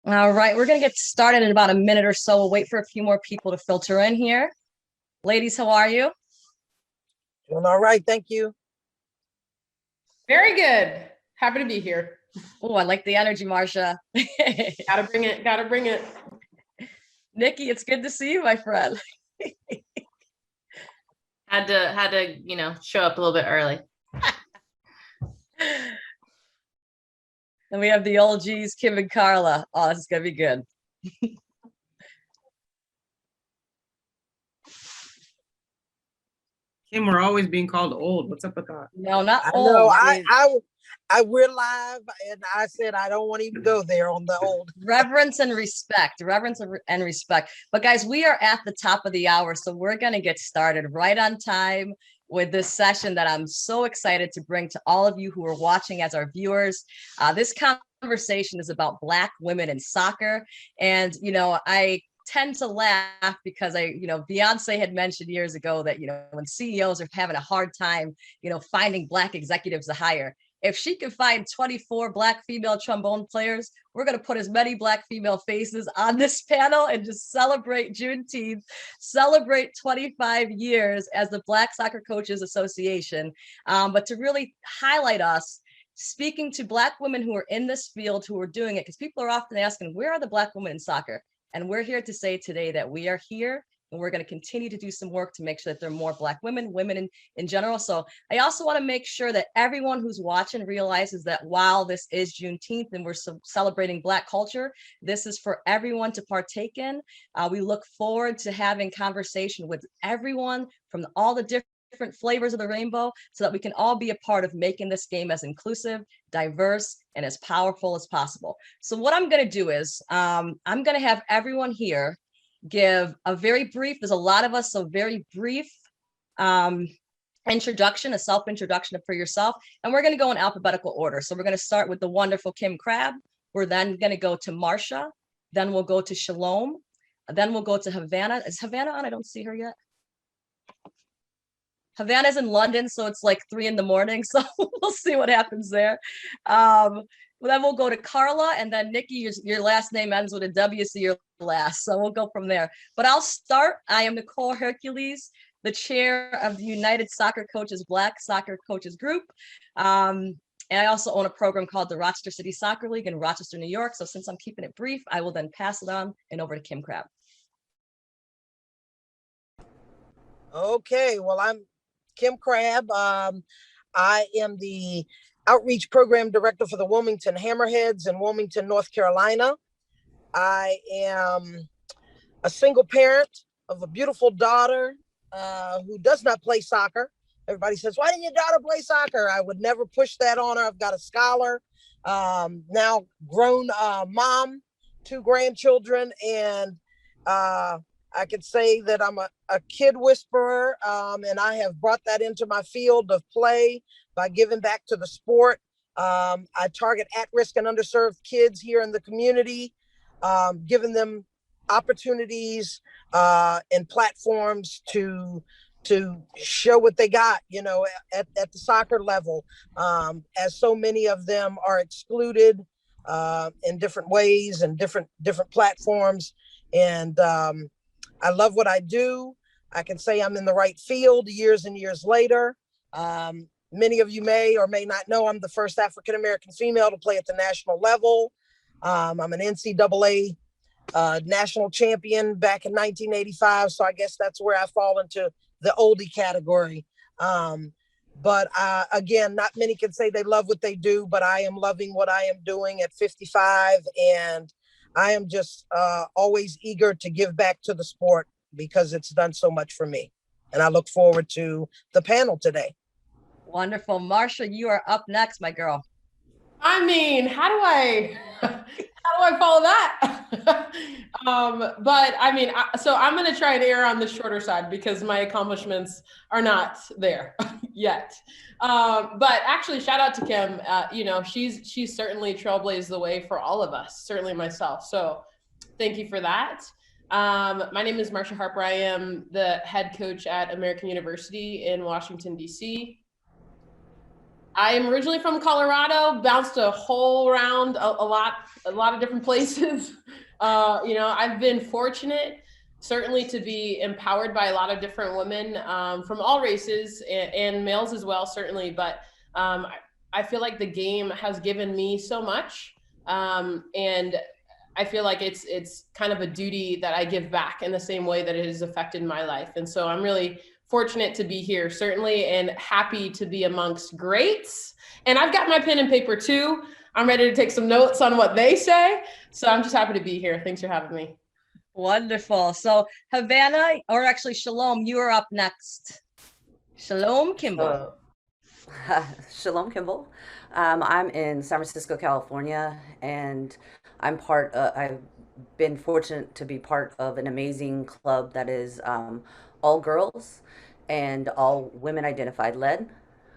All right, we're going to get started in about a minute or so. We'll wait for a few more people to filter in here. Ladies, how are you? Doing all right, thank you. Very good. Happy to be here. Oh, I like the energy, Marsha. Gotta bring it, gotta bring it. Nikki, it's good to see you, my friend. Had to, show up a little bit early. And we have the old G's, Kim and Karla. Oh, this is going to be good. Kim, we're always being called old. What's up with that? No, not I old. know. We're live, and I said I don't want to even go there on the old. Reverence and respect. But guys, we are at the top of the hour, so we're going to get started right on time with this session that I'm so excited to bring to all of you who are watching as our viewers. This conversation is about Black women in soccer. And, I tend to laugh because Beyonce had mentioned years ago that, when CEOs are having a hard time, finding Black executives to hire, if she can find 24 Black female trombone players, we're going to put as many Black female faces on this panel and just celebrate Juneteenth, celebrate 25 years as the Black Soccer Coaches Association. But to really highlight us, speaking to Black women who are in this field, who are doing it, because people are often asking, where are the Black women in soccer? And we're here to say today that we are here, and we're going to continue to do some work to make sure that there are more Black women in general. So I also want to make sure that everyone who's watching realizes that while this is Juneteenth and we're celebrating Black culture, this is for everyone to partake in. We look forward to having conversation with everyone from all the different flavors of the rainbow so that we can all be a part of making this game as inclusive, diverse, and as powerful as possible. So what I'm going to do is I'm going to have everyone here give a very brief, there's a lot of us, so very brief introduction, a self-introduction for yourself. And we're going to go in alphabetical order. So we're going to start with the wonderful Kim Crabbe. We're then going to go to Marsha. Then we'll go to Shalom. Then we'll go to Havana. Is Havana on? I don't see her yet. Havana's in London, so it's like 3 a.m. So we'll see what happens there. Then we'll go to Karla, and then Nikki, your last name ends with a W, so you're last. So we'll go from there. But I'll start. I am Nicole Hercules, the chair of the United Soccer Coaches Black Soccer Coaches Group. And I also own a program called the Rochester City Soccer League in Rochester, New York. So since I'm keeping it brief, I will then pass it on and over to Kim Crabbe. Okay, well, I'm Kim Crabbe. I am the Outreach Program Director for the Wilmington Hammerheads in Wilmington, North Carolina. I am a single parent of a beautiful daughter who does not play soccer. Everybody says, why didn't your daughter play soccer? I would never push that on her. I've got a scholar, now grown mom, 2 grandchildren, and I could say that I'm a kid whisperer, and I have brought that into my field of play by giving back to the sport. I target at-risk and underserved kids here in the community, giving them opportunities and platforms to show what they got, at the soccer level, as so many of them are excluded in different ways and different platforms. And I love what I do. I can say I'm in the right field years and years later. Many of you may or may not know I'm the first African-American female to play at the national level. I'm an NCAA national champion back in 1985. So I guess that's where I fall into the oldie category. But again, not many can say they love what they do, but I am loving what I am doing at 55. And I am just always eager to give back to the sport because it's done so much for me. And I look forward to the panel today. Wonderful. Marsha, you are up next, my girl. I mean, how do I follow that? But I mean, so I'm going to try and err on the shorter side because my accomplishments are not there yet. But actually, shout out to Kim. She's certainly trailblazed the way for all of us, certainly myself. So thank you for that. My name is Marcia Harper. I am the head coach at American University in Washington, D.C. I am originally from Colorado, bounced a whole round, a lot of different places. I've been fortunate certainly to be empowered by a lot of different women from all races and males as well, certainly. But I feel like the game has given me so much. And I feel like it's kind of a duty that I give back in the same way that it has affected my life. And so I'm really fortunate to be here, certainly, and happy to be amongst greats. And I've got my pen and paper too. I'm ready to take some notes on what they say. So I'm just happy to be here. Thanks for having me. Wonderful. So Havana, or actually Shalom, you are up next. Shalom, Kimble. Shalom, Kimble. I'm in San Francisco, California, and I've been fortunate to be part of an amazing club that is all girls and all women identified led.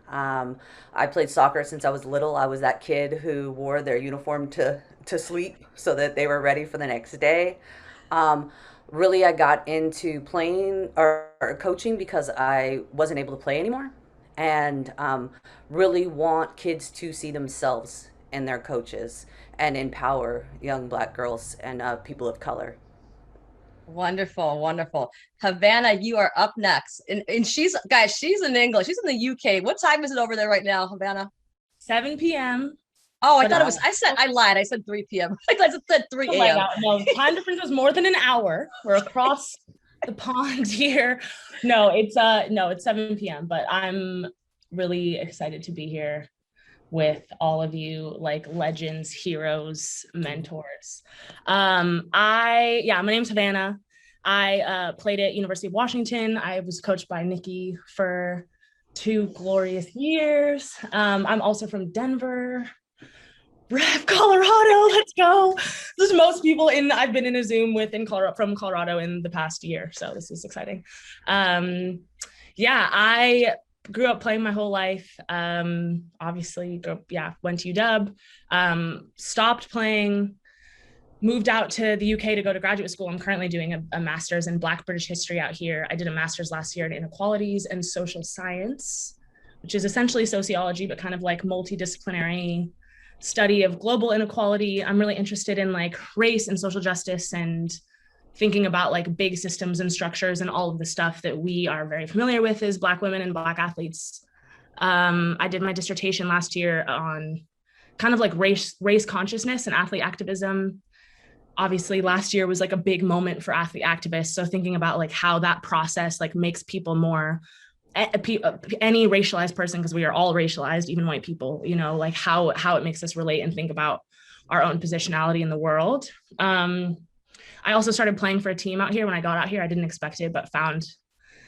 I played soccer since I was little. I was that kid who wore their uniform to sleep so that they were ready for the next day. Really, I got into playing or coaching because I wasn't able to play anymore, and really want kids to see themselves in their coaches and empower young Black girls and people of color. Wonderful, wonderful. Havana, you are up next. And she's in England. She's in the UK. What time is it over there right now, Havana? 7 p.m. Oh, I thought it was, I lied. I said 3 p.m. I said 3 a.m. No, time difference is more than an hour. We're across the pond here. No, it's 7 p.m. But I'm really excited to be here with all of you, like legends, heroes, mentors. My name's Havana. I played at University of Washington. I was coached by Nikki for 2 glorious years. I'm also from Denver, Colorado. Let's go. There's most people I've been in a Zoom with from Colorado in the past year. So this is exciting. I grew up playing my whole life. Obviously, went to UW, stopped playing, moved out to the UK to go to graduate school. I'm currently doing a master's in Black British history out here. I did a master's last year in inequalities and social science, which is essentially sociology, but kind of like multidisciplinary study of global inequality. I'm really interested in like race and social justice and thinking about like big systems and structures and all of the stuff that we are very familiar with as Black women and Black athletes. I did my dissertation last year on kind of like race consciousness and athlete activism. Obviously last year was like a big moment for athlete activists. So thinking about like how that process like makes people more, any racialized person, because we are all racialized, even white people, like how it makes us relate and think about our own positionality in the world. I also started playing for a team out here. When I got out here, I didn't expect it, but found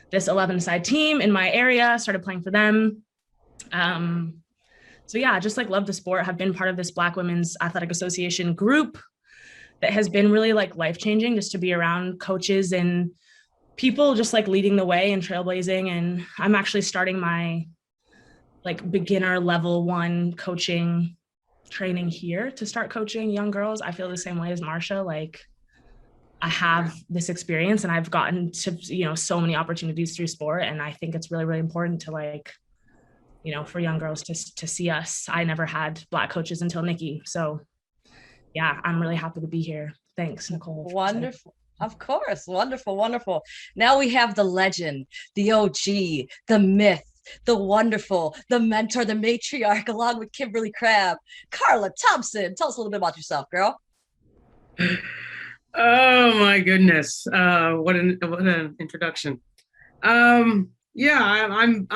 this 11-side team in my area, started playing for them. Just like love the sport, have been part of this Black Women's Athletic Association group that has been really like life-changing, just to be around coaches and people just like leading the way and trailblazing. And I'm actually starting my like beginner level 1 coaching training here to start coaching young girls. I feel the same way as Marsha. Like I have this experience and I've gotten to, so many opportunities through sport. And I think it's really, really important to like, for young girls to see us. I never had Black coaches until Nikki. So yeah, I'm really happy to be here. Thanks, Nicole. Wonderful. Of course. Wonderful. Wonderful. Now we have the legend, the OG, the myth, the wonderful, the mentor, the matriarch, along with Kimberly Crabbe, Carla Thompson. Tell us a little bit about yourself, girl. Oh my goodness! What an introduction. I'm an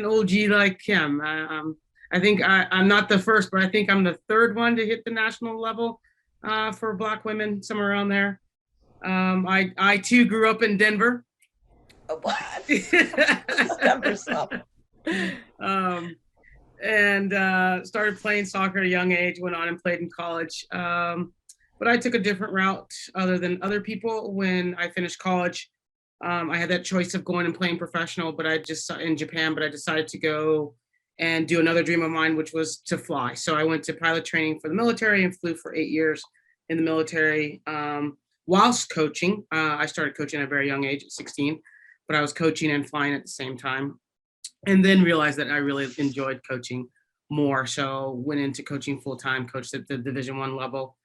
OG like Kim. I think I'm not the first, but I think I'm the 3rd one to hit the national level for Black women, somewhere around there. I too grew up in Denver. Oh, what? Denver stuff. And started playing soccer at a young age. Went on and played in college. But I took a different route other than other people. When I finished college, I had that choice of going and playing professional, but I decided to go and do another dream of mine, which was to fly. So I went to pilot training for the military and flew for 8 years in the military whilst coaching. I started coaching at a very young age, at 16, but I was coaching and flying at the same time. and then realized that I really enjoyed coaching more. So went into coaching full-time, coached at the Division I level,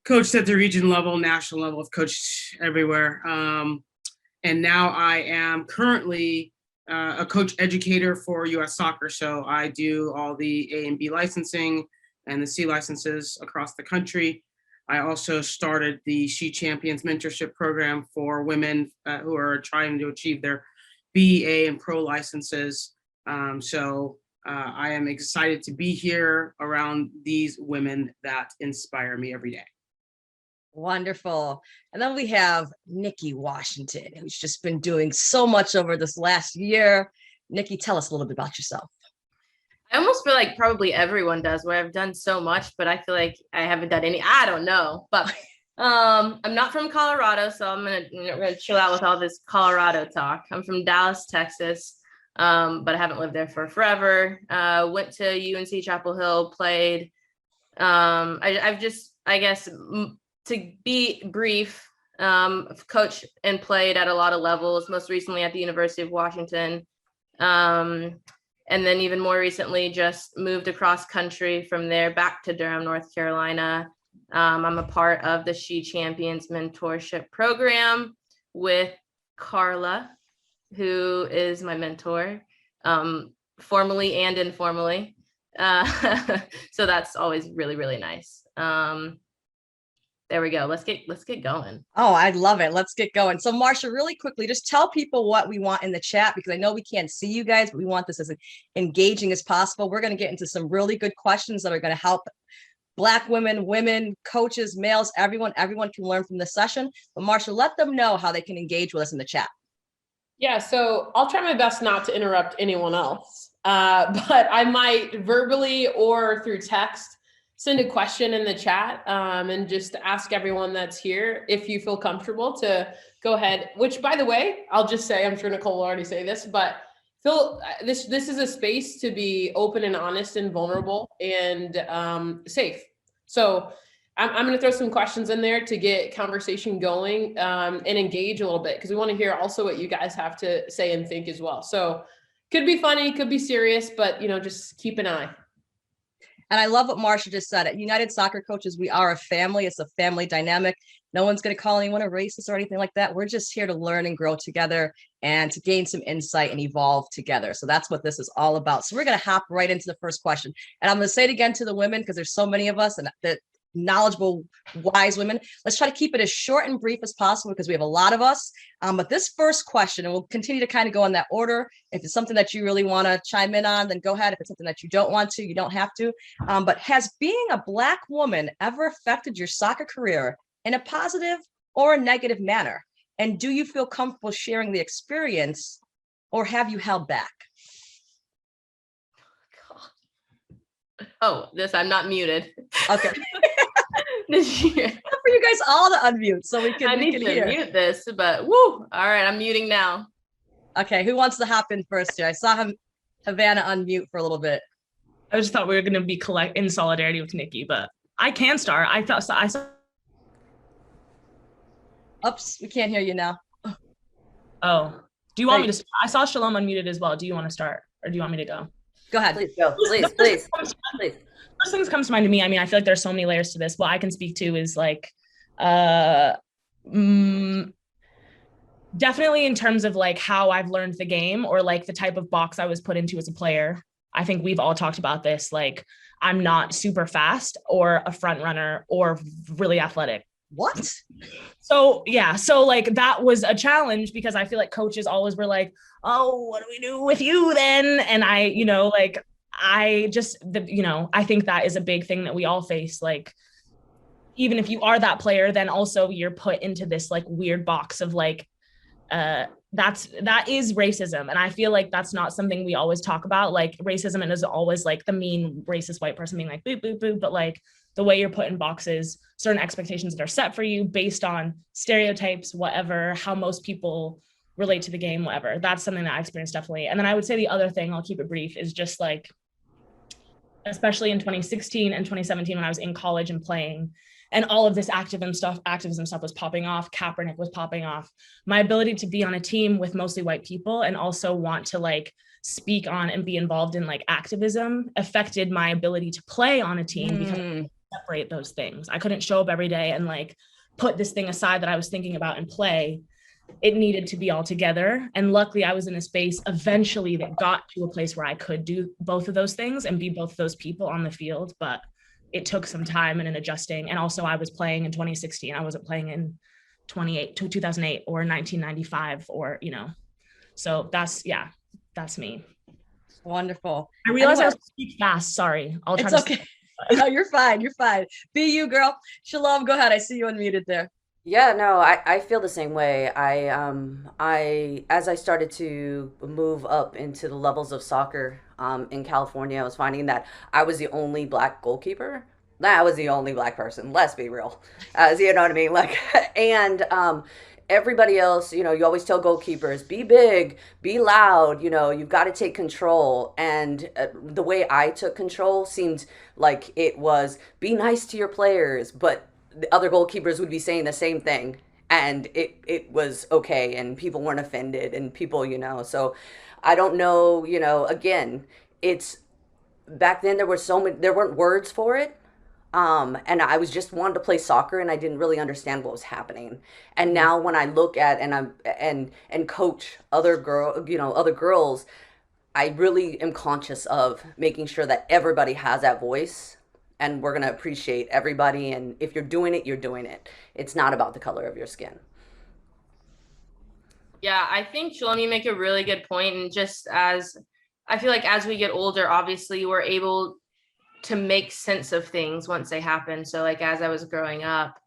coached at the region level, national level, I've coached everywhere. And now I am currently a coach educator for US Soccer. So I do all the A and B licensing and the C licenses across the country. I also started the She Champions mentorship program for women who are trying to achieve their B, A, and Pro licenses. So I am excited to be here around these women that inspire me every day. Wonderful. And then we have Nikki Washington, who's just been doing so much over this last year. Nikki, tell us a little bit about yourself. I almost feel like probably everyone does, where I've done so much, but I feel like I haven't done any. I don't know, but I'm not from Colorado, so I'm gonna chill out with all this Colorado talk. I'm from Dallas, Texas, but I haven't lived there for forever. Went to UNC Chapel Hill, played. I've just, I guess, to be brief, coached and played at a lot of levels, most recently at the University of Washington. And then even more recently, just moved across country from there back to Durham, North Carolina. I'm a part of the She Champions mentorship program with Karla, who is my mentor, formally and informally. So that's always really, really nice. There we go. Let's get going. Oh, I love it. Let's get going. So Marsha, really quickly, just tell people what we want in the chat, because I know we can't see you guys, but we want this as engaging as possible. We're going to get into some really good questions that are going to help Black women, coaches, males, everyone can learn from this session. But Marsha, let them know how they can engage with us in the chat. Yeah, so I'll try my best not to interrupt anyone else, but I might verbally or through text send a question in the chat, and just ask everyone that's here if you feel comfortable to go ahead, which, by the way, I'll just say, I'm sure Nicole will already say this, but this is a space to be open and honest and vulnerable and safe. So I'm going to throw some questions in there to get conversation going, and engage a little bit, because we want to hear also what you guys have to say and think as well. So could be funny, could be serious, but just keep an eye. And I love what Marsha just said. At United Soccer Coaches, we are a family. It's a family dynamic. No one's going to call anyone a racist or anything like that. We're just here to learn and grow together and to gain some insight and evolve together. So that's what this is all about. So we're going to hop right into the first question. And I'm going to say it again to the women, because there's so many of us and the knowledgeable, wise women. Let's try to keep it as short and brief as possible, because we have a lot of us. But this first question, and we'll continue to kind of go in that order. If it's something that you really want to chime in on, then go ahead. If it's something that you don't want to, you don't have to. But has being a Black woman ever affected your soccer career in a positive or a negative manner? And do you feel comfortable sharing the experience, or have you held back? Oh, I'm not muted. Okay. This year. For you guys all to unmute so we can hear. Mute this, but woo! All right, I'm muting now. Okay, who wants to hop in first here? I saw Havana unmute for a little bit. I just thought we were going to be in solidarity with Nikki, but I can start. I saw. Oops, we can't hear you now. Oh, do you want me to? I saw Shalom unmuted as well. Do you want to start, or do you want me to go? Go ahead. Please go. Please. First things comes to mind to me. I mean, I feel like there's so many layers to this. What I can speak to is like, definitely in terms of like how I've learned the game, or like the type of box I was put into as a player. I think we've all talked about this. Like, I'm not super fast or a front runner or really athletic. What? So yeah, so like that was a challenge, because I feel like coaches always were like, oh, what do we do with you then? And I think that is a big thing that we all face. Like, even if you are that player, then also you're put into this like weird box of like, that is racism. And I feel like that's not something we always talk about. Like, racism, and is always like the mean racist white person being like, boo, boo, boo. But like the way you're put in boxes, certain expectations that are set for you based on stereotypes, whatever, how most people relate to the game, whatever. That's something that I experienced definitely. And then I would say the other thing, I'll keep it brief, is just like, especially in 2016 and 2017 when I was in college and playing, and all of this activism stuff was popping off. Kaepernick was popping off. My ability to be on a team with mostly white people and also want to like speak on and be involved in like activism affected my ability to play on a team because I couldn't separate those things. I couldn't show up every day and like put this thing aside that I was thinking about and play. It needed to be all together. And luckily I was in a space eventually that got to a place where I could do both of those things and be both of those people on the field. But it took some time and an adjusting. And also I was playing in 2016. I wasn't playing in 2008 or 1995 or, you know, so that's me. Wonderful. I realized I was speaking fast. Sorry. I'll try it's okay. No, you're fine. You're fine. Be you, girl. Shalom, go ahead. I see you unmuted there. Yeah, no, I feel the same way. As I started to move up into the levels of soccer in California, I was finding that I was the only Black goalkeeper. I was the only Black person. Let's be real. You know what I mean? Like, and everybody else, you know, you always tell goalkeepers, be big, be loud, you know, you've got to take control. And the way I took control seemed like it was be nice to your players, but the other goalkeepers would be saying the same thing, and it was okay, and people weren't offended, and people, you know, so I don't know, you know, again, it's back then there weren't words for it, and I was just wanted to play soccer, and I didn't really understand what was happening. And now when I look at and coach other girls, I really am conscious of making sure that everybody has that voice. And we're going to appreciate everybody. And if you're doing it, you're doing it. It's not about the color of your skin. Yeah, I think, Shalom, you make a really good point. And just as I feel like as we get older, obviously we're able to make sense of things once they happen. So like as I was growing up,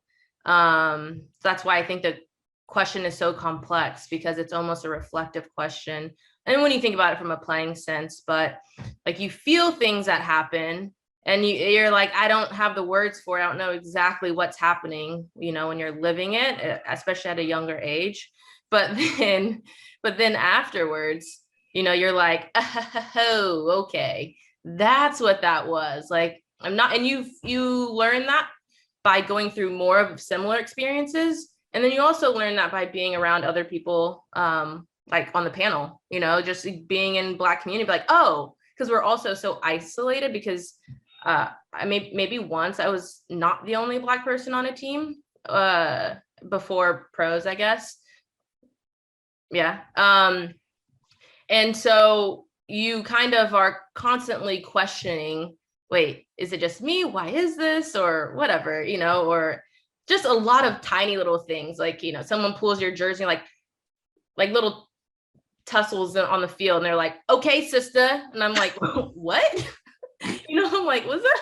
that's why I think the question is so complex, because it's almost a reflective question. And when you think about it from a playing sense, but like you feel things that happen, and you're like, I don't have the words for it. I don't know exactly what's happening, you know, when you're living it, especially at a younger age. But then afterwards, you know, you're like, oh, okay, that's what that was. Like, I'm not, and you learn that by going through more of similar experiences. And then you also learn that by being around other people, like on the panel, you know, just being in Black community, like, oh, because we're also so isolated because maybe once I was not the only Black person on a team before pros, I guess. Yeah. And so you kind of are constantly questioning, wait, is it just me? Why is this? Or whatever, you know, or just a lot of tiny little things. Like, you know, someone pulls your jersey, like little tussles on the field, and they're like, okay, sister. And I'm like, what? You know, I'm like, was that,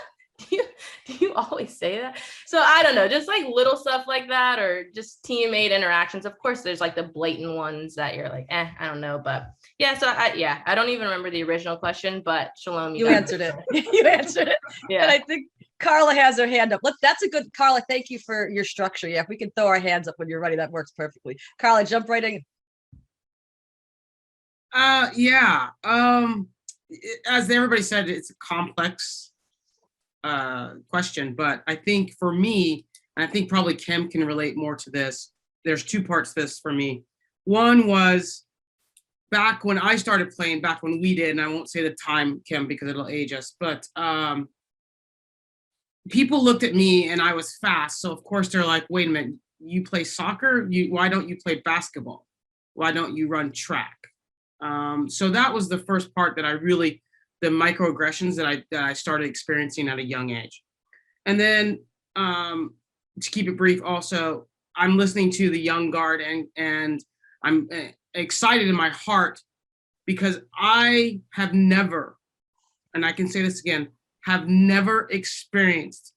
do you always say that? So I don't know, just like little stuff like that, or just teammate interactions. Of course, there's like the blatant ones that you're like, I don't know. But yeah, so I don't even remember the original question, but Shalom, you answered it. You answered it. Yeah. And I think Karla has her hand up. That's a good, Karla, thank you for your structure. Yeah, if we can throw our hands up when you're ready, that works perfectly. Karla, jump right in. Yeah. As everybody said, it's a complex question, but I think for me, and I think probably Kim can relate more to this, there's two parts to this for me. One was back when I started playing, back when we did, and I won't say the time, Kim, because it'll age us, but people looked at me and I was fast. So of course they're like, wait a minute, you play soccer? Why don't you play basketball? Why don't you run track? So that was the first part that I really, the microaggressions that I started experiencing at a young age. And then to keep it brief, also, I'm listening to the young guard and I'm excited in my heart because I have never, and I can say this again, have never experienced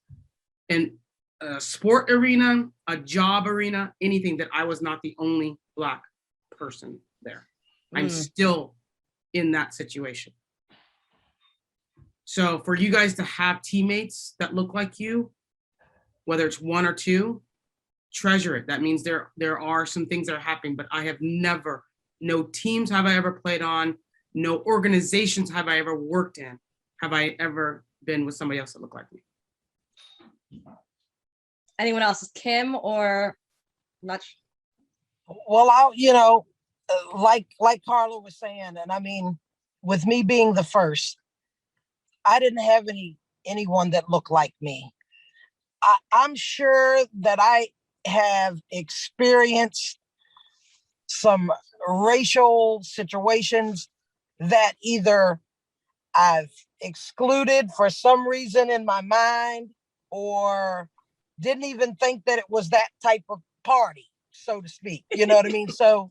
in a sport arena, a job arena, anything that I was not the only Black person there. I'm still in that situation. So for you guys to have teammates that look like you, whether it's one or two, treasure it. That means there are some things that are happening, but I have never, no teams have I ever played on, no organizations have I ever worked in, have I ever been with somebody else that looked like me. Anyone else? Kim or not? Well, like Carla was saying, and I mean, with me being the first, I didn't have anyone that looked like me. I'm sure that I have experienced some racial situations that either I've excluded for some reason in my mind, or didn't even think that it was that type of party, so to speak. You know what I mean? So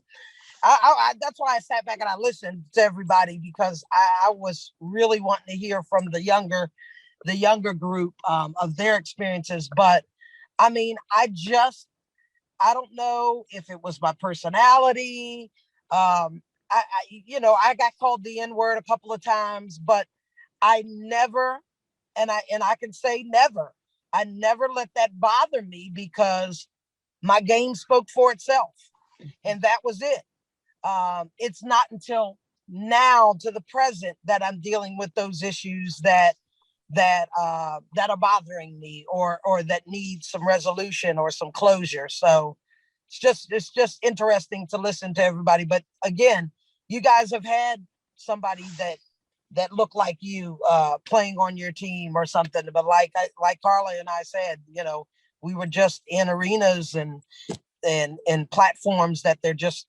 that's why I sat back and I listened to everybody, because I was really wanting to hear from the younger group of their experiences. But I mean, I don't know if it was my personality. I got called the N-word a couple of times, but I never, and I can say never, I never let that bother me, because my game spoke for itself, and that was it. It's not until now, to the present, that I'm dealing with those issues that are bothering me, or that need some resolution or some closure. So it's just interesting to listen to everybody. But again, you guys have had somebody that looked like you playing on your team or something. But like Carla and I said, we were just in arenas and platforms that there just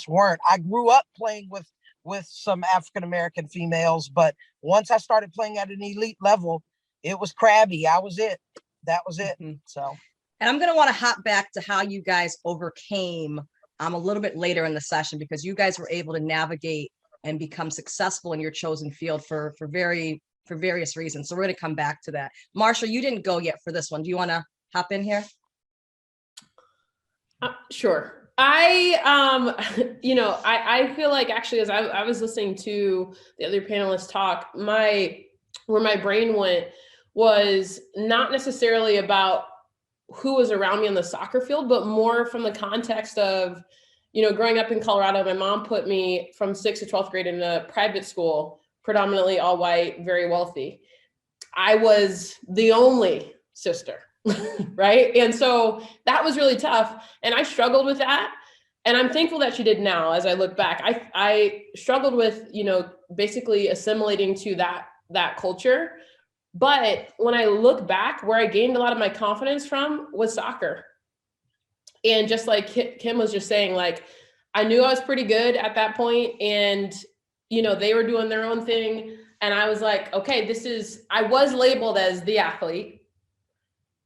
weren't. I grew up playing with some African-American females, but once I started playing at an elite level, it was Crabbe. I was it. That was it. Mm-hmm. So, and I'm going to want to hop back to how you guys overcame a little bit later in the session, because you guys were able to navigate and become successful in your chosen field for various reasons. So we're going to come back to that. Marsha, you didn't go yet for this one. Do you want to hop in here? Sure. I feel like, actually, as I was listening to the other panelists talk, where my brain went was not necessarily about who was around me on the soccer field, but more from the context of, growing up in Colorado. My mom put me from 6th to 12th grade in a private school, predominantly all white, very wealthy. I was the only sister. Right. And so that was really tough. And I struggled with that. And I'm thankful that she did now. As I look back, I struggled with, basically assimilating to that culture. But when I look back, where I gained a lot of my confidence from was soccer. And just like Kim was just saying, like, I knew I was pretty good at that point, and, they were doing their own thing. And I was like, okay, I was labeled as the athlete,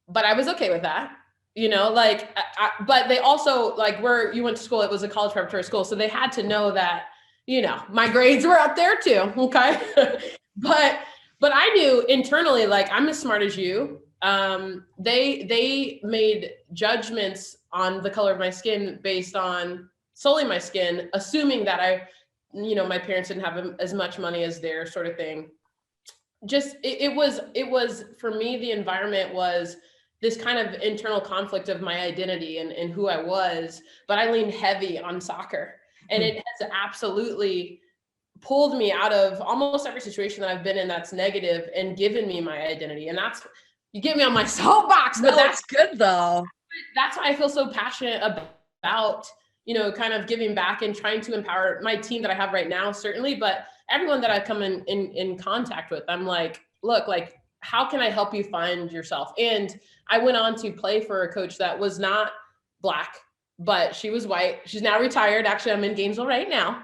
but I was okay with that, but they also, like, where you went to school, it was a college preparatory school. So they had to know that, my grades were up there too. Okay. but I knew internally, like, I'm as smart as you. They made judgments on the color of my skin based on solely my skin, assuming that my parents didn't have as much money as their sort of thing. Just, it was for me, the environment was this kind of internal conflict of my identity and who I was, but I leaned heavy on soccer, and it has absolutely pulled me out of almost every situation that I've been in that's negative and given me my identity. And you get me on my soapbox, but that's good though. That's why I feel so passionate about, kind of giving back and trying to empower my team that I have right now, certainly, but everyone that I come in contact with. I'm like, look, like, how can I help you find yourself? And I went on to play for a coach that was not Black, but she was white. She's now retired. Actually, I'm in Gainesville right now.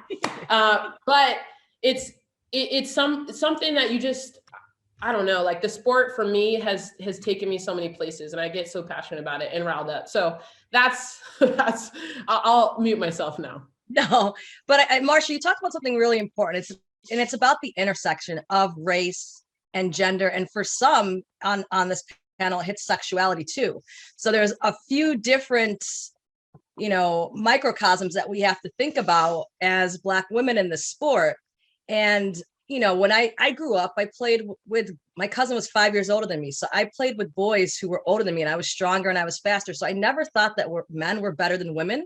But it's something that you just, I don't know, like, the sport for me has taken me so many places, and I get so passionate about it and riled up. So that's I'll mute myself now. No, but Marsha, you talked about something really important. It's about the intersection of race and gender. And for some on this panel, it hits sexuality too. So there's a few different, microcosms that we have to think about as Black women in the sport. And, when I grew up, I played with, my cousin was 5 years older than me. So I played with boys who were older than me, and I was stronger and I was faster. So I never thought that men were better than women.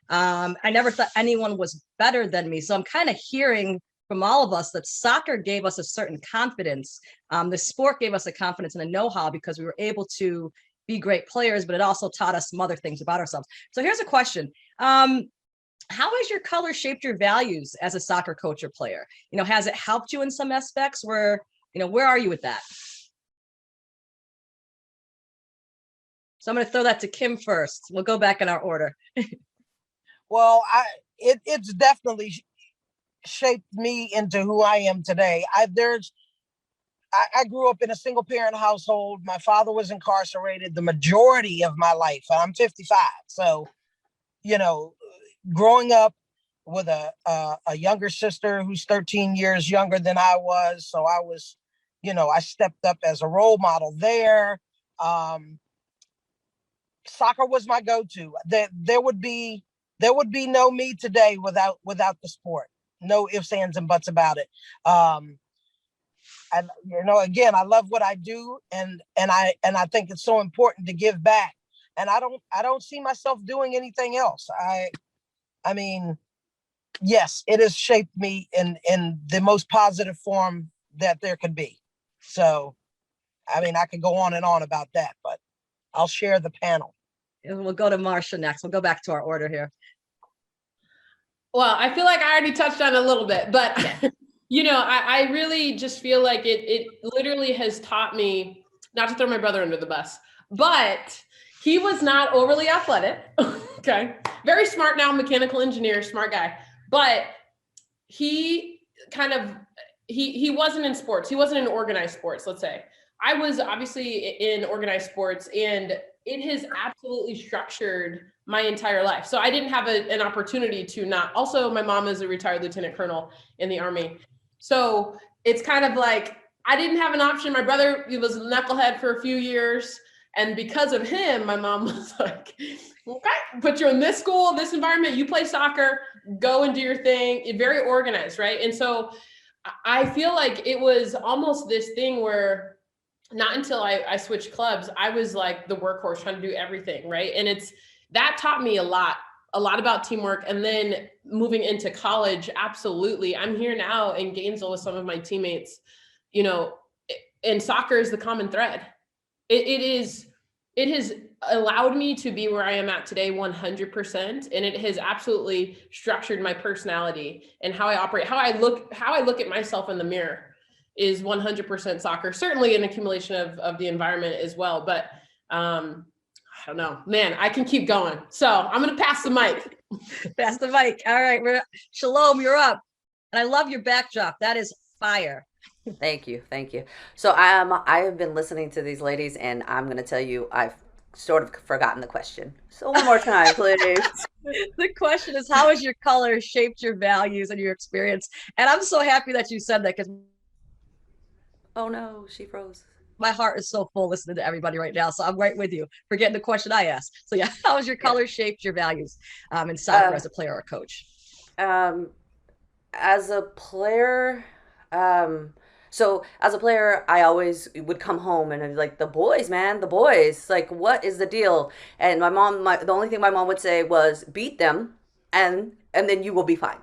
I never thought anyone was better than me. So I'm kind of hearing from all of us that soccer gave us a certain confidence. The sport gave us a confidence and a know-how, because we were able to, be great players, but it also taught us some other things about ourselves. So here's a question. How has your color shaped your values as a soccer coach or player? Has it helped you in some aspects? Where are you with that? So I'm going to throw that to Kim first. We'll go back in our order. Well, it's definitely shaped me into who I am today. I grew up in a single parent household. My father was incarcerated the majority of my life. I'm 55. So, growing up with a younger sister who's 13 years younger than I was. So I was, I stepped up as a role model there. Soccer was my go-to. There would be no me today without the sport. No ifs, ands, and buts about it. And again, I love what I do, and I think it's so important to give back. And I don't see myself doing anything else. I mean, yes, it has shaped me in the most positive form that there could be. So, I mean, I could go on and on about that, but I'll share the panel. And we'll go to Marsha next. We'll go back to our order here. Well, I feel like I already touched on it a little bit, but I really just feel like it literally has taught me, not to throw my brother under the bus, but he was not overly athletic. Okay. Very smart now, mechanical engineer, smart guy, but he he wasn't in sports. He wasn't in organized sports, let's say. I was obviously in organized sports, and it has absolutely structured my entire life. So I didn't have an opportunity to not. Also, my mom is a retired lieutenant colonel in the Army. So it's kind of like, I didn't have an option. My brother, he was a knucklehead for a few years. And because of him, my mom was like, okay, put you in this school, this environment, you play soccer, go and do your thing. It's very organized, right? And so I feel like it was almost this thing where not until I switched clubs, I was like the workhorse trying to do everything, right? And that taught me a lot about teamwork. And then moving into college, absolutely. I'm here now in Gainesville with some of my teammates, and soccer is the common thread. It has allowed me to be where I am at today 100%. And it has absolutely structured my personality and how I operate, how I look at myself in the mirror is 100% soccer, certainly an accumulation of the environment as well. But I don't know, man, I can keep going. So I'm going to pass the mic. Pass the mic. All right. Shalom, you're up. And I love your backdrop. That is fire. Thank you. So I have been listening to these ladies, and I'm going to tell you, I've sort of forgotten the question. So one more time, please. The question is, how has your color shaped your values and your experience? And I'm so happy that you said that, because oh no, she froze. My heart is so full listening to everybody right now. So I'm right with you, forgetting the question I asked. So yeah, how has your color shaped your values in soccer as a player or a coach? As a player, I always would come home and I'd be like, the boys, like, what is the deal? And my mom, the only thing my mom would say was, beat them and then you will be fine.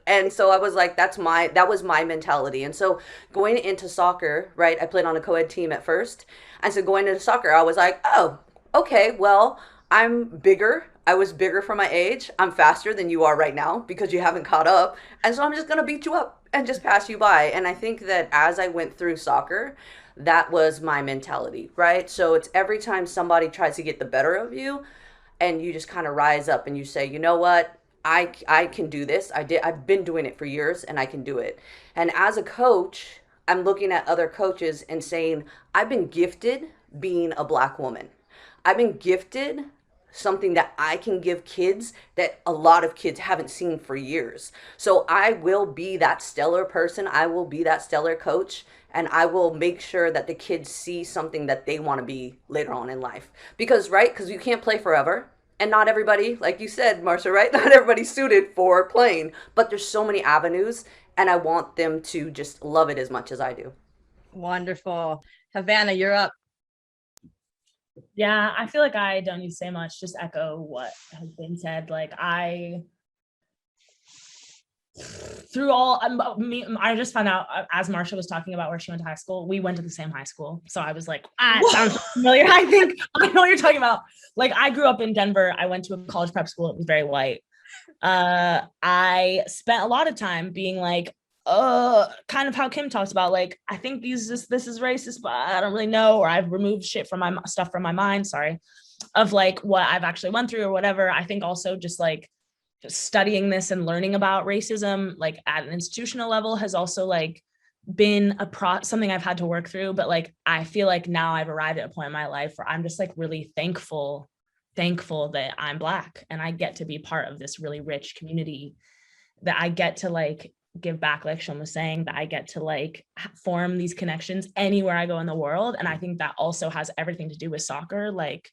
And so I was like, that was my mentality. And so going into soccer, right, I played on a co-ed team at first. And so going into soccer, I was like, oh, okay, well, I'm bigger. I was bigger for my age. I'm faster than you are right now because you haven't caught up. And so I'm just going to beat you up and just pass you by. And I think that as I went through soccer, that was my mentality, right? So it's every time somebody tries to get the better of you and you just kind of rise up and you say, you know what? I can do this. I've been doing it for years and I can do it. And as a coach, I'm looking at other coaches and saying, I've been gifted being a Black woman. I've been gifted something that I can give kids that a lot of kids haven't seen for years. So I will be that stellar person. I will be that stellar coach. And I will make sure that the kids see something that they want to be later on in life. Because you can't play forever. And not everybody, like you said, Marsha, right? Not everybody's suited for playing, but there's so many avenues and I want them to just love it as much as I do. Wonderful. Havana, you're up. Yeah, I feel like I don't need to say much, just echo what has been said. Like through all I just found out as Marsha was talking about where she went to high school, we went to the same high school. So I was like, it sounds familiar. I think I know what you're talking about. Like, I grew up in Denver. I went to a college prep school. It was very white. I spent a lot of time being like, kind of how Kim talks about, like, I think this is racist, but I don't really know, or I've removed shit from my stuff from my mind, of like what I've actually went through or whatever. I think also just like studying this and learning about racism, like at an institutional level, has also like been something I've had to work through. But like, I feel like now I've arrived at a point in my life where I'm just like really thankful that I'm Black and I get to be part of this really rich community, that I get to like give back, like Sean was saying, that I get to like form these connections anywhere I go in the world. And I think that also has everything to do with soccer, like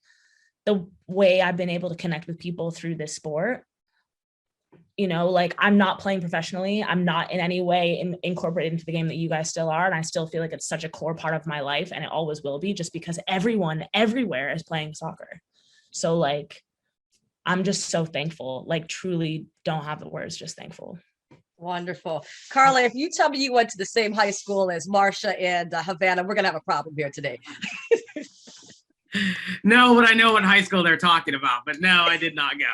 the way I've been able to connect with people through this sport. You know, like, I'm not playing professionally. I'm not in any way incorporated into the game that you guys still are. And I still feel like it's such a core part of my life, and it always will be, just because everyone everywhere is playing soccer. So like, I'm just so thankful, like truly don't have the words, just thankful. Wonderful. Karla, if you tell me you went to the same high school as Marsha and Havana, we're going to have a problem here today. No, but I know what high school they're talking about, but no, I did not go.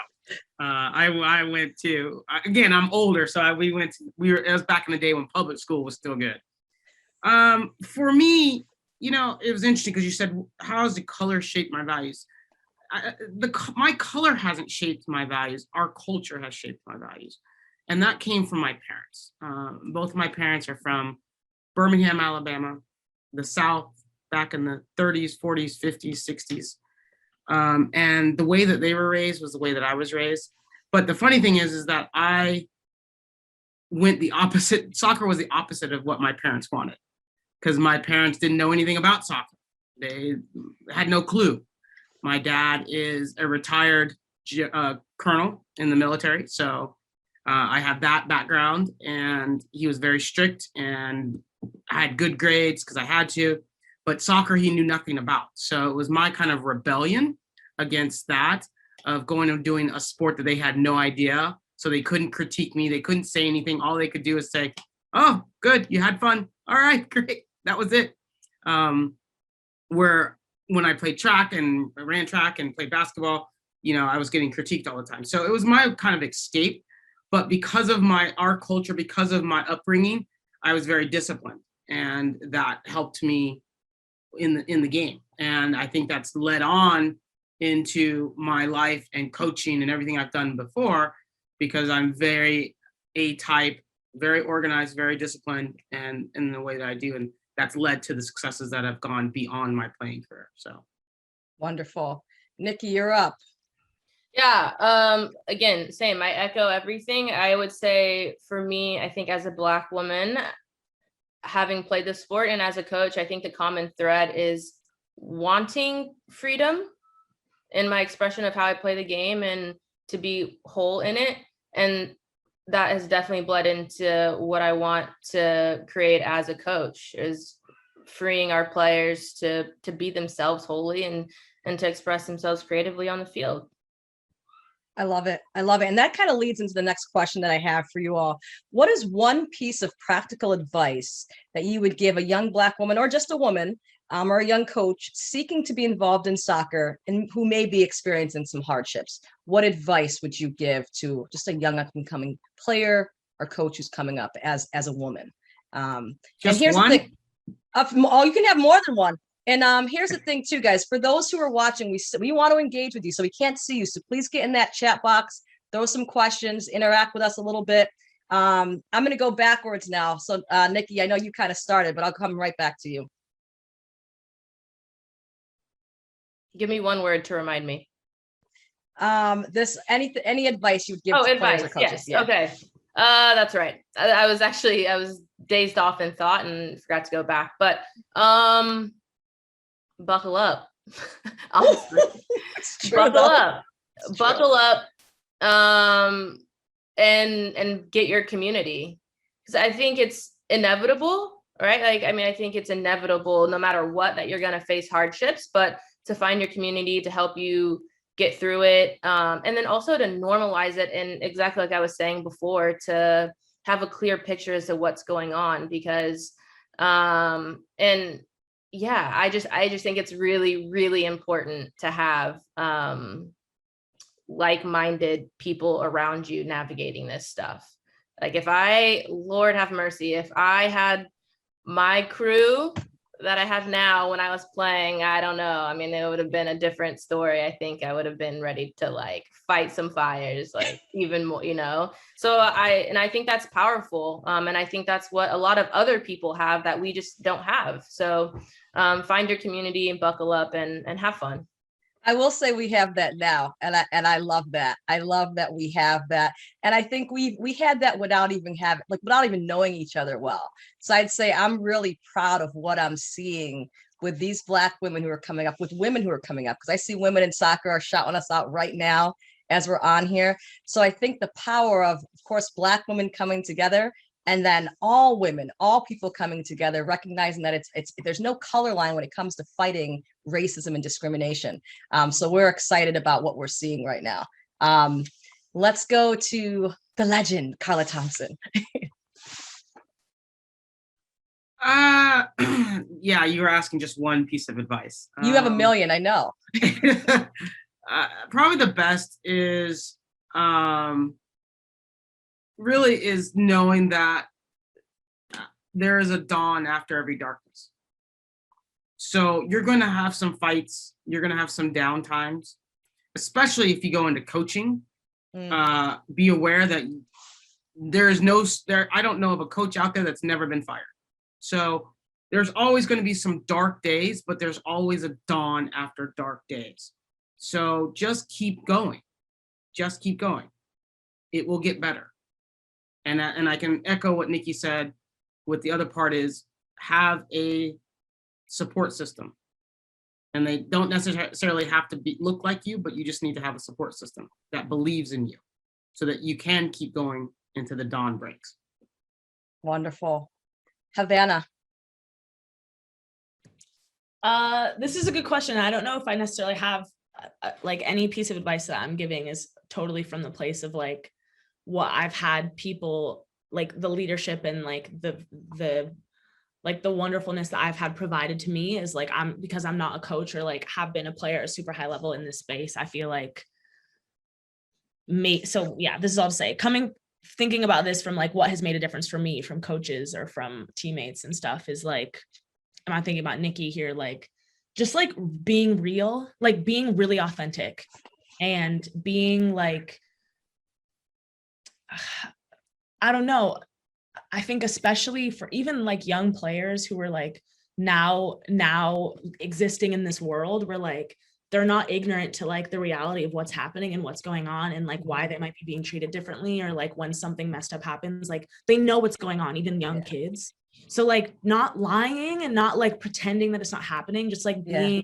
I went to, again, I'm older, so it was back in the day when public school was still good. For me, you know, it was interesting because you said, how has the color shaped my values? My color hasn't shaped my values. Our culture has shaped my values. And that came from my parents. Both of my parents are from Birmingham, Alabama, the South, back in the 30s, 40s, 50s, 60s. And the way that they were raised was the way that I was raised. But the funny thing is that I went the opposite. Soccer was the opposite of what my parents wanted, because my parents didn't know anything about soccer. They had no clue. My dad is a retired colonel in the military. So I have that background, and he was very strict, and I had good grades because I had to. But soccer, he knew nothing about. So it was my kind of rebellion against that, of going and doing a sport that they had no idea. So they couldn't critique me. They couldn't say anything. All they could do is say, oh, good, you had fun. All right, great. That was it. Where when I played track and I ran track and played basketball, you know, I was getting critiqued all the time. So it was my kind of escape. But because of our culture, because of my upbringing, I was very disciplined. And that helped me in the game. And I think that's led on into my life and coaching and everything I've done before, because I'm very A-type, very organized, very disciplined, and in the way that I do. And that's led to the successes that have gone beyond my playing career. So wonderful. Nikki, you're up. Yeah, again, same. I echo everything. I would say for me, I think as a Black woman, having played the sport and as a coach, I think the common thread is wanting freedom in my expression of how I play the game and to be whole in it. And that has definitely bled into what I want to create as a coach, is freeing our players to be themselves wholly and to express themselves creatively on the field. I love it. I love it. And that kind of leads into the next question that I have for you all. What is one piece of practical advice that you would give a young Black woman, or just a woman, or a young coach seeking to be involved in soccer and who may be experiencing some hardships? What advice would you give to just a young up-and-coming player or coach who's coming up as a woman? And here's one? The thing. You can have more than one. And here's the thing too, guys, for those who are watching, we want to engage with you, so we can't see you. So please get in that chat box, throw some questions, interact with us a little bit. I'm going to go backwards now. So Nikki, I know you kind of started, but I'll come right back to you. Give me one word to remind me. Any advice you'd give to players or coaches? Yes. Yeah. Okay. That's right. I was dazed off in thought and forgot to go back, but buckle up. Honestly. Buckle up and get your community, because I think it's inevitable, right? Like, I mean, I think it's inevitable no matter what that you're going to face hardships, but to find your community to help you get through it, and then also to normalize it, and exactly like I was saying before, to have a clear picture as to what's going on, because and yeah, I just think it's really, really important to have like-minded people around you navigating this stuff. Like Lord have mercy, if I had my crew that I have now when I was playing, I don't know. I mean, it would have been a different story. I think I would have been ready to like fight some fires, like even more, you know? So I think that's powerful. And I think that's what a lot of other people have that we just don't have. So find your community and buckle up and have fun. I will say we have that now, and I love that. I love that we have that, and I think we had that without even knowing each other well. So I'd say I'm really proud of what I'm seeing with these Black women who are coming up, with women who are coming up, because I see women in soccer are shouting us out right now as we're on here. So I think the power of course, Black women coming together. And then all women, all people coming together, recognizing that there's no color line when it comes to fighting racism and discrimination. So we're excited about what we're seeing right now. Let's go to the legend, Carla Thompson. Yeah, you were asking just one piece of advice. You have a million, I know. Probably the best is really is knowing that there is a dawn after every darkness. So you're going to have some fights, you're going to have some down times, especially if you go into coaching. Be aware that I don't know of a coach out there that's never been fired. So there's always going to be some dark days, but there's always a dawn after dark days. So just keep going. Just keep going. It will get better. And I can echo what Nikki said with the other part is have a support system. And they don't necessarily have to look like you, but you just need to have a support system that believes in you so that you can keep going into the dawn breaks. Wonderful. Havana. This is a good question. I don't know if I necessarily have like any piece of advice that I'm giving is totally from the place of like what I've had people like the leadership and like the wonderfulness that I've had provided to me is like because I'm not a coach or like have been a player at a super high level in this space. I feel like so yeah, this is all to say thinking about this from like what has made a difference for me from coaches or from teammates and stuff is like, am I thinking about Nikki here? Like just like being real, like being really authentic and being like, I don't know. I think especially for even like young players who are like now existing in this world where like they're not ignorant to like the reality of what's happening and what's going on and like why they might be being treated differently or like when something messed up happens, like they know what's going on, even young kids. So like not lying and not like pretending that it's not happening, just like being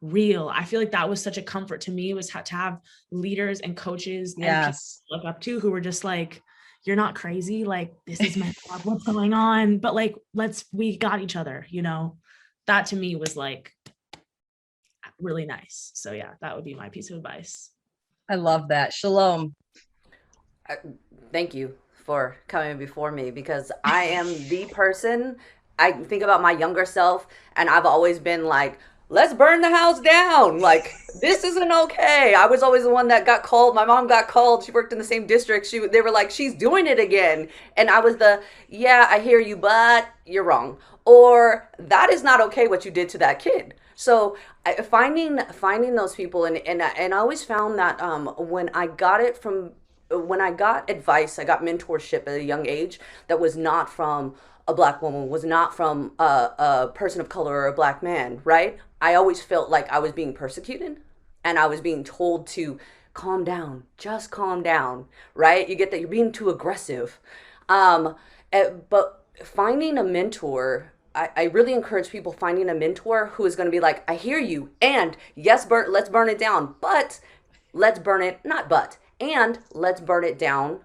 real. I feel like that was such a comfort to me, was to have leaders and coaches and people to look up to who were just like, you're not crazy, like this is messed up, what's going on, but like we got each other, you know. That to me was like really nice. So yeah, that would be my piece of advice. I love that. Shalom. Thank you for coming before me, because I am the person, I think about my younger self and I've always been like, let's burn the house down. Like, this isn't okay. I was always the one that got called. My mom got called. She worked in the same district. They were like, she's doing it again. And I was yeah, I hear you, but you're wrong. Or that is not okay what you did to that kid. So finding those people, and I always found that when I got advice, I got mentorship at a young age that was not from a Black woman, was not from a person of color or a Black man, right? I always felt like I was being persecuted and I was being told to calm down, just calm down, right? You get that you're being too aggressive. But finding a mentor, I really encourage people finding a mentor who is going to be like, I hear you. And yes, let's burn it down, but let's burn it, and let's burn it down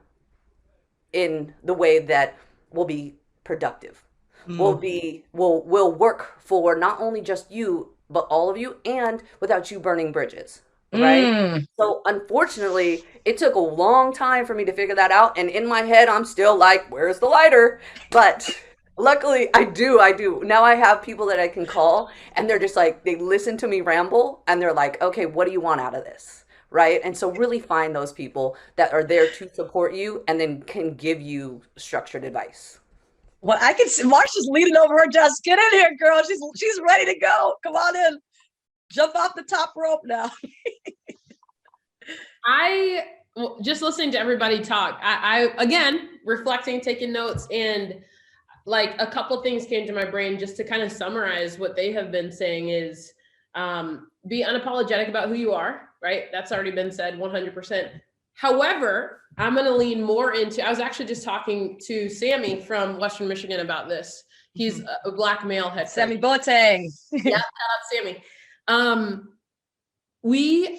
in the way that will be productive, will work for not only just you, but all of you, and without you burning bridges, right? So unfortunately, it took a long time for me to figure that out. And in my head, I'm still like, where's the lighter? But luckily, I do. Now I have people that I can call, and they're just like, they listen to me ramble, and they're like, okay, what do you want out of this? Right? And so really find those people that are there to support you and then can give you structured advice. Well, I can see Marsha's leaning over her desk. Get in here, girl. She's ready to go. Come on in. Jump off the top rope now. Just listening to everybody talk, I again, reflecting, taking notes, and like a couple things came to my brain just to kind of summarize what they have been saying is be unapologetic about who you are, right? That's already been said 100%. However, I'm going to lean more into, I was actually just talking to Sammy from Western Michigan about this. He's a Black male head coach. Sammy Boateng. Yeah, shout out Sammy. We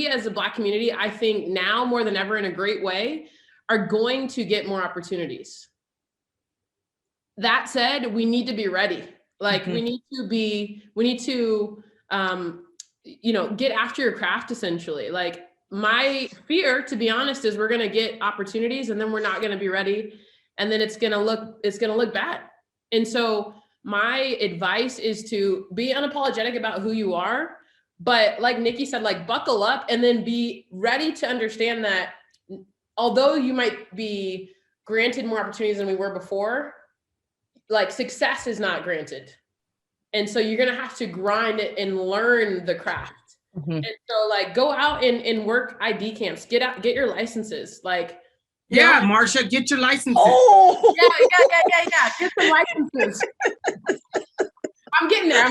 as a Black community, I think now more than ever in a great way, are going to get more opportunities. That said, we need to be ready. Like we need to, get after your craft essentially. Like my fear, to be honest, is we're going to get opportunities and then we're not going to be ready. And then it's going to look bad. And so my advice is to be unapologetic about who you are, but like Nikki said, like buckle up and then be ready to understand that although you might be granted more opportunities than we were before, like success is not granted. And so you're going to have to grind it and learn the craft. And so like go out and work ID camps, get your licenses. Like, yeah, Marsha, get your licenses. Oh, yeah. Get the licenses. I'm getting there.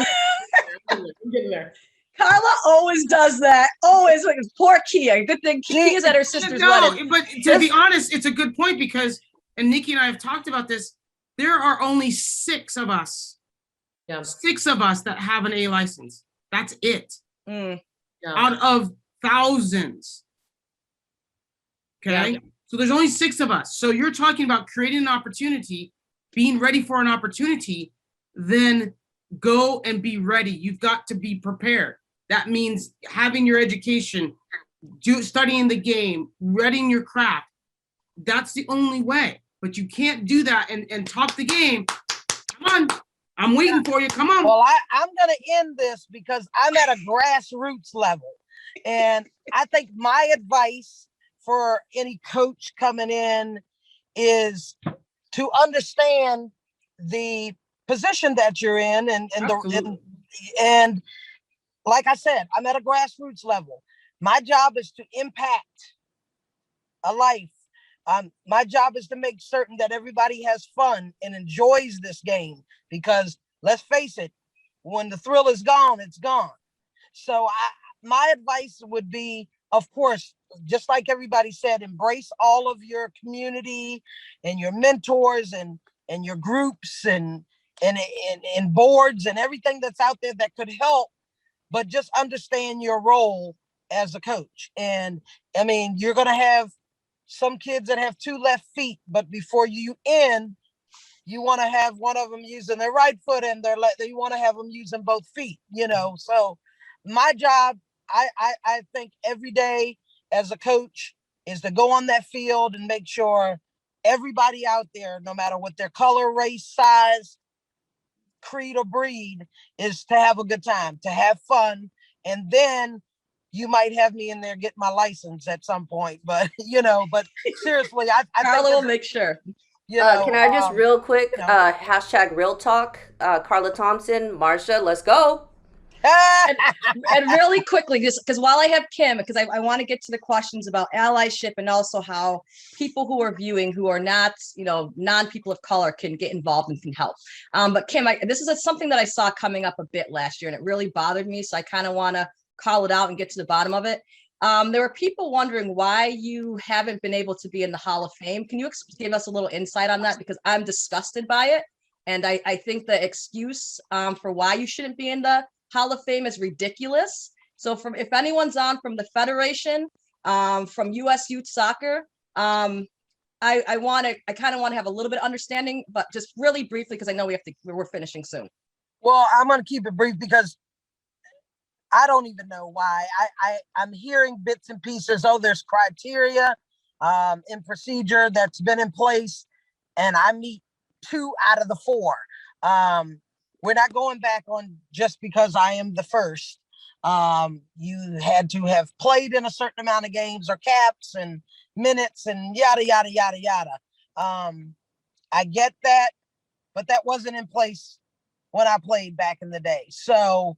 I'm getting there. Carla always does that. Always, like poor Kia. Good thing Kia's at her sister's wedding. But to be honest, it's a good point because, and Nikki and I have talked about this, there are only 6 of us. Yeah. 6 of us that have an A license. That's it. Yeah. Out of thousands. Okay. Yeah. So there's only 6 of us. So you're talking about creating an opportunity, being ready for an opportunity, then go and be ready. You've got to be prepared. That means having your education, studying the game, readying your craft. That's the only way. But you can't do that and talk the game. Come on. I'm waiting for you. Come on. Well, I'm going to end this because I'm at a grassroots level. And I think my advice for any coach coming in is to understand the position that you're in and like I said, I'm at a grassroots level. My job is to impact a life. My job is to make certain that everybody has fun and enjoys this game because let's face it, when the thrill is gone, it's gone. So my advice would be, of course, just like everybody said, embrace all of your community and your mentors and your groups and boards and everything that's out there that could help, but just understand your role as a coach. And I mean, you're going to have some kids that have 2 left feet, but before you end, you want to have one of them using their right foot and you want to have them using both feet, So my job, I think every day as a coach is to go on that field and make sure everybody out there, no matter what their color, race, size, creed, or breed, is to have a good time, to have fun. And then you might have me in there get my license at some point, but but seriously, I Carla will make sure. Can I just real quick, hashtag real talk, Carla Thompson, Marsha, let's go. and really quickly, because while I have Kim, because I want to get to the questions about allyship and also how people who are viewing, who are not, non-people of color can get involved and can help. But Kim, this is something that I saw coming up a bit last year and it really bothered me. So I kind of want to call it out and get to the bottom of it. There were people wondering why you haven't been able to be in the Hall of Fame. Can you give us a little insight on that? Because I'm disgusted by it. And I think the excuse for why you shouldn't be in the Hall of Fame is ridiculous. So if anyone's on from the Federation, from US Youth Soccer, I kind of want to have a little bit of understanding, but just really briefly, because I know we're finishing soon. Well, I'm going to keep it brief because I don't even know why. I'm hearing bits and pieces. Oh, there's criteria and procedure that's been in place, and I meet 2 out of the 4. We're not going back on just because I am the first. You had to have played in a certain amount of games or caps and minutes and yada, yada, yada, yada. I get that, but that wasn't in place when I played back in the day. So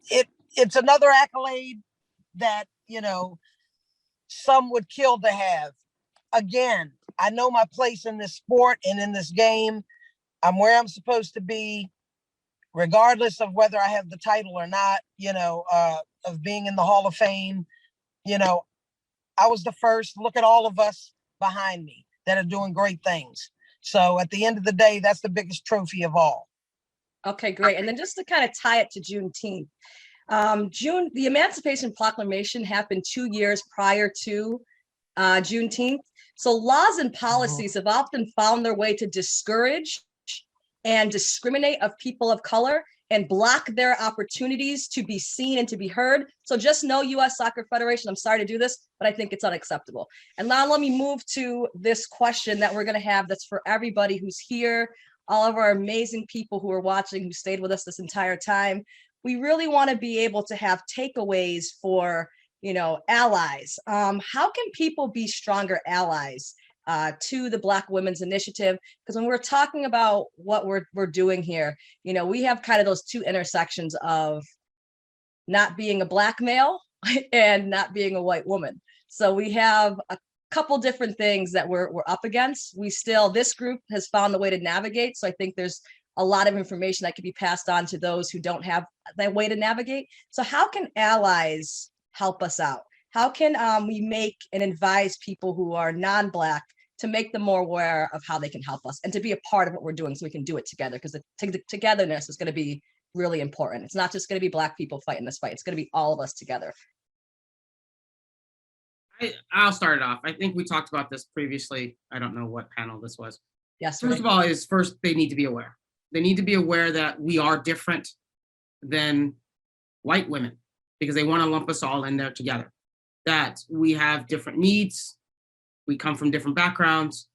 it's another accolade that, you know, some would kill to have. Again, I know my place in this sport and in this game. I'm where I'm supposed to be, regardless of whether I have the title or not, you know, of being in the Hall of Fame. You know, I was the first. Look at all of us behind me that are doing great things. So at the end of the day, that's the biggest trophy of all. Okay, great. And then just to kind of tie it to Juneteenth, the Emancipation Proclamation happened 2 years prior to Juneteenth. So laws and policies have often found their way to discourage and discriminate of people of color and block their opportunities to be seen and to be heard. So just know, U.S. Soccer Federation, I'm sorry to do this, but I think it's unacceptable. And now let me move to this question that we're going to have that's for everybody who's here, all of our amazing people who are watching, who stayed with us this entire time. We really want to be able to have takeaways for, you know, allies. How can people be stronger allies to the Black Women's Initiative? Because when we're talking about what we're doing here, you know, we have kind of those 2 intersections of not being a Black male and not being a white woman. So we have a couple different things that we're up against. This group has found a way to navigate. So I think there's a lot of information that could be passed on to those who don't have that way to navigate. So how can allies help us out? How can we make and advise people who are non-Black to make them more aware of how they can help us and to be a part of what we're doing so we can do it together? Because the togetherness is going to be really important. It's not just going to be Black people fighting this fight. It's going to be all of us together. I'll start it off. I think we talked about this previously. I don't know what panel this was. Yes. First of all, they need to be aware. They need to be aware that we are different than white women because they want to lump us all in there together. That we have different needs. We come from different backgrounds.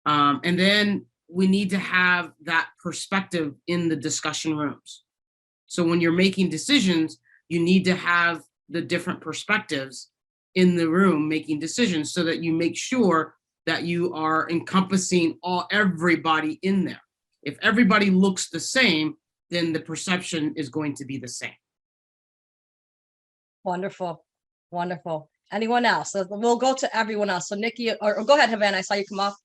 And then we need to have that perspective in the discussion rooms. So when you're making decisions, you need to have the different perspectives in the room making decisions so that you make sure that you are encompassing everybody in there. If everybody looks the same, then the perception is going to be the same. Wonderful. Wonderful. Anyone else? So we'll go to everyone else. So Nikki, or go ahead, Havana. I saw you come off.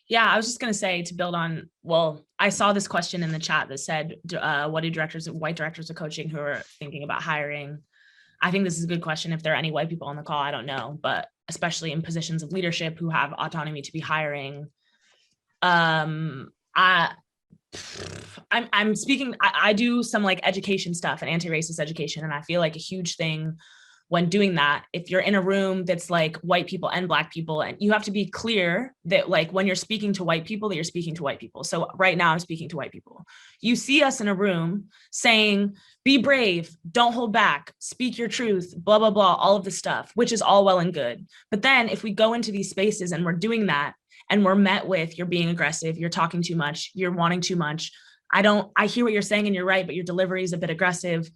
Yeah, I was just going to say, to build on, well, I saw this question in the chat that said, what do white directors of coaching who are thinking about hiring? I think this is a good question. If there are any white people on the call, I don't know, but especially in positions of leadership who have autonomy to be hiring. I'm speaking, I do some like education stuff and anti-racist education. And I feel like a huge thing when doing that, if you're in a room that's like white people and Black people, and you have to be clear that like when you're speaking to white people, that you're speaking to white people. So right now I'm speaking to white people. You see us in a room saying, be brave, don't hold back, speak your truth, blah, blah, blah, all of this stuff, which is all well and good. But then if we go into these spaces and we're doing that and we're met with, you're being aggressive, you're talking too much, you're wanting too much. I hear what you're saying and you're right, but your delivery is a bit aggressive.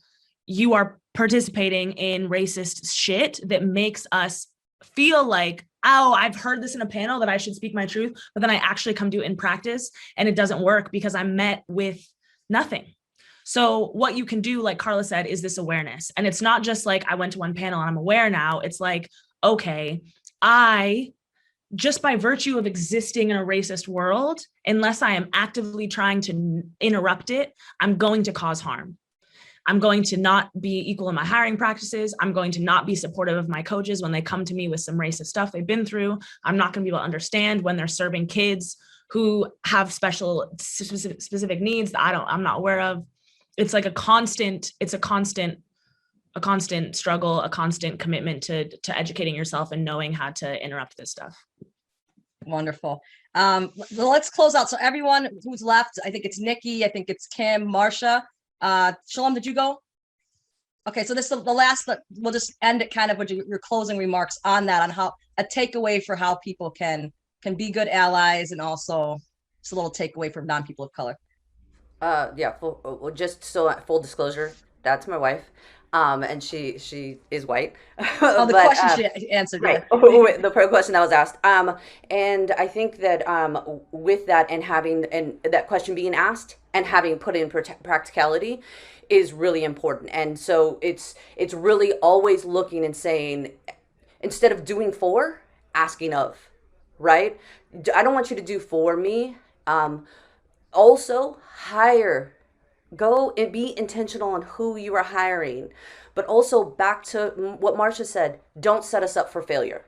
You are participating in racist shit that makes us feel like, oh, I've heard this in a panel that I should speak my truth, but then I actually come do it in practice and it doesn't work because I'm met with nothing. So what you can do, like Karla said, is this awareness. And it's not just like I went to one panel and I'm aware now. It's like, okay, just by virtue of existing in a racist world, unless I am actively trying to interrupt it, I'm going to cause harm. I'm going to not be equal in my hiring practices. I'm going to not be supportive of my coaches when they come to me with some racist stuff they've been through. I'm not going to be able to understand when they're serving kids who have specific needs that I'm not aware of. It's like a constant struggle, a constant commitment to educating yourself and knowing how to interrupt this stuff. Wonderful. Well, let's close out. So everyone who's left, I think it's Nikki, I think it's Kim, Marsha. Shalom, did you go? Okay, so this is the last, we'll just end it kind of with your closing remarks on that, on how a takeaway for how people can be good allies, and also just a little takeaway from non-people of color. Yeah, just so full disclosure, that's my wife. And she is white. Oh, the but, question she answered. Right. Yeah. The question that was asked. And I think that with that, and having that question being asked and having put in practicality is really important. And so it's really always looking and saying, instead of doing for, asking of, right? I don't want you to do for me. Also hire. Go and be intentional on who you are hiring. But also, back to what Marsha said, don't set us up for failure.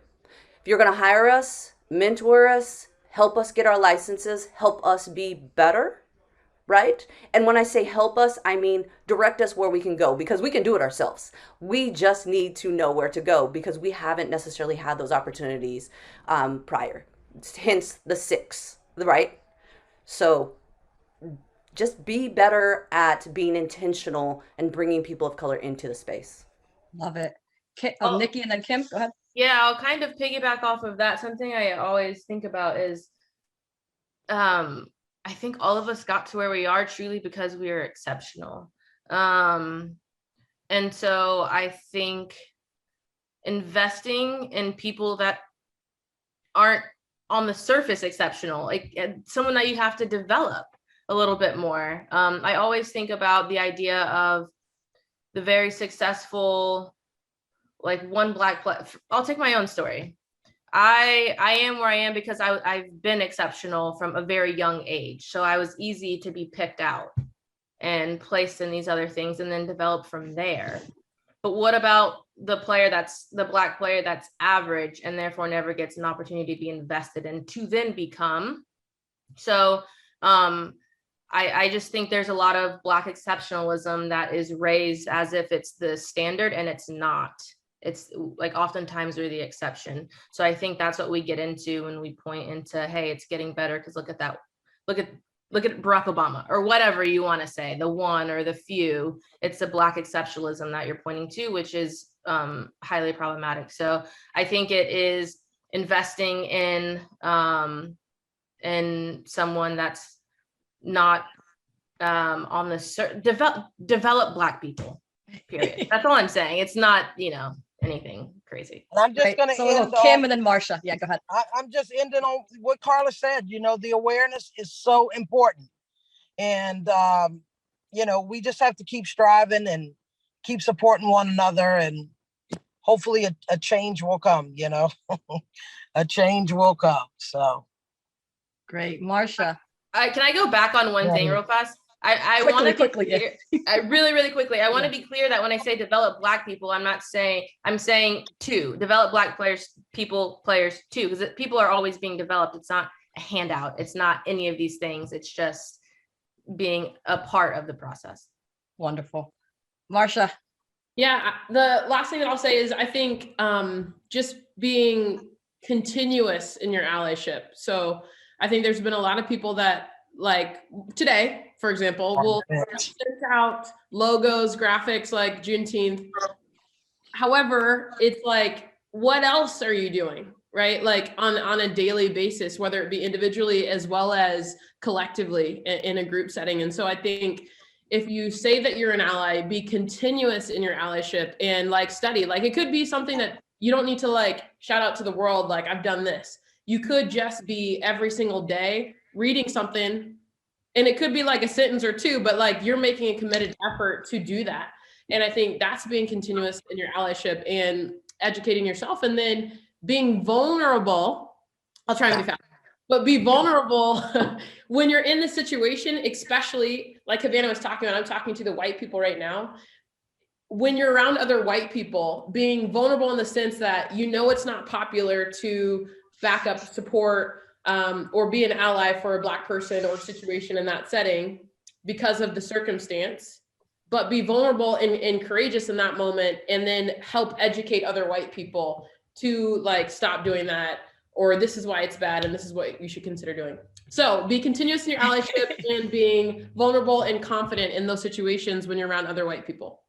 If you're going to hire us, mentor us, help us get our licenses, help us be better, right? And when I say help us, I mean direct us where we can go, because we can do it ourselves. We just need to know where to go, because we haven't necessarily had those opportunities prior. Hence the 6, right? So just be better at being intentional and bringing people of color into the space. Love it. Nikki and then Kim, go ahead. Yeah, I'll kind of piggyback off of that. Something I always think about is, I think all of us got to where we are truly because we are exceptional. And so I think investing in people that aren't on the surface exceptional, like someone that you have to develop a little bit more. I always think about the idea of the very successful, like one Black, I'll take my own story. I am where I am because I've been exceptional from a very young age. So I was easy to be picked out and placed in these other things and then develop from there. But what about the Black player that's average and therefore never gets an opportunity to be invested in to then become? So I just think there's a lot of Black exceptionalism that is raised as if it's the standard, and it's not. It's like oftentimes we're the exception. So I think that's what we get into when we point into, hey, it's getting better because look at that. Look at Barack Obama, or whatever you want to say, the one or the few. It's the Black exceptionalism that you're pointing to, which is highly problematic. So I think it is investing in someone that's not on the develop Black people, period. That's all I'm saying. It's not, anything crazy. And I'm just going to end Kim and then Marsha. Yeah, go ahead. I'm just ending on what Carla said. The awareness is so important. And, we just have to keep striving and keep supporting one another. And hopefully a change will come, a change will come. So. Great. Marsha. Can I go back on one thing real fast? I want to be clear. I really quickly. I want to be clear that when I say develop Black people, I'm saying to develop Black players too, because people are always being developed. It's not a handout. It's not any of these things. It's just being a part of the process. Wonderful. Marsha. Yeah. The last thing that I'll say is I think just being continuous in your allyship. So I think there's been a lot of people that, like today, for example, will send out logos, graphics like Juneteenth. However, it's like, what else are you doing, right? Like on a daily basis, whether it be individually as well as collectively in a group setting. And so I think if you say that you're an ally, be continuous in your allyship and study. Like it could be something that you don't need to shout out to the world, like I've done this. You could just be every single day reading something, and it could be a sentence or two, but you're making a committed effort to do that. And I think that's being continuous in your allyship and educating yourself, and then being vulnerable. I'll try and be fast, but be vulnerable when you're in the situation, especially like Havana was talking about. I'm talking to the white people right now. When you're around other white people, being vulnerable in the sense that it's not popular to back up, support, or be an ally for a Black person or situation in that setting because of the circumstance, but be vulnerable and courageous in that moment, and then help educate other white people to stop doing that, or this is why it's bad and this is what you should consider doing. So be continuous in your allyship and being vulnerable and confident in those situations when you're around other white people.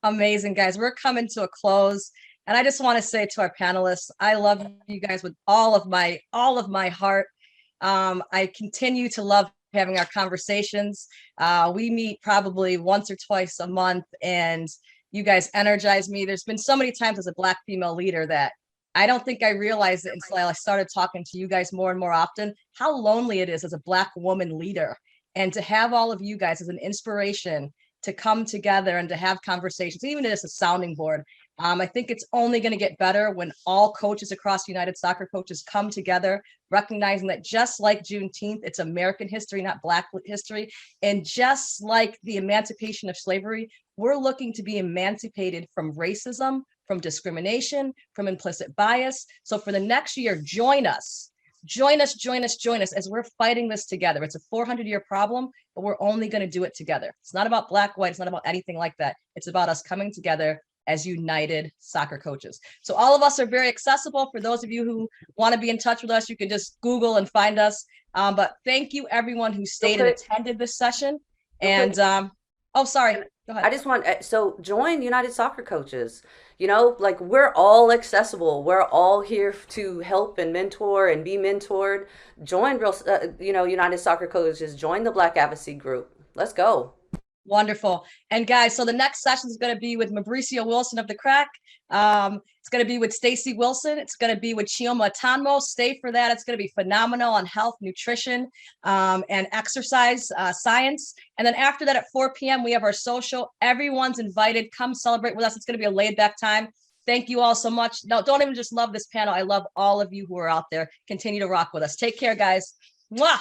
Amazing, guys. We're coming to a close. And I just want to say to our panelists, I love you guys with all of my heart. I continue to love having our conversations. We meet probably once or twice a month, and you guys energize me. There's been so many times as a Black female leader that I don't think I realized it until I started talking to you guys more and more often, how lonely it is as a Black woman leader. And to have all of you guys as an inspiration to come together and to have conversations, even as a sounding board. I think it's only going to get better when all coaches across United Soccer Coaches come together, recognizing that just like Juneteenth, it's American history, not Black history. And just like the emancipation of slavery, we're looking to be emancipated from racism, from discrimination, from implicit bias. So for the next year, join us as we're fighting this together. It's a 400-year problem, but we're only going to do it together. It's not about Black, white. It's not about anything like that. It's about us coming together as united soccer coaches. So all of us are very accessible. For those of you who want to be in touch with us, you can just Google and find us. But thank you everyone who stayed and attended this session. And oh, sorry. Go ahead. I just want, so join United Soccer Coaches. You know, like we're all accessible. We're all here to help and mentor and be mentored. Join United Soccer Coaches. Join the Black Advocacy group. Let's go. Wonderful. And guys, so the next session is going to be with Mauricio Wilson of the Crack. It's going to be with Stacy Wilson. It's going to be with Chioma Tanmo. Stay for that. It's going to be phenomenal on health, nutrition, and exercise science. And then after that at 4 p.m., we have our social. Everyone's invited. Come celebrate with us. It's going to be a laid back time. Thank you all so much. No, don't even just love this panel. I love all of you who are out there. Continue to rock with us. Take care, guys. Mwah!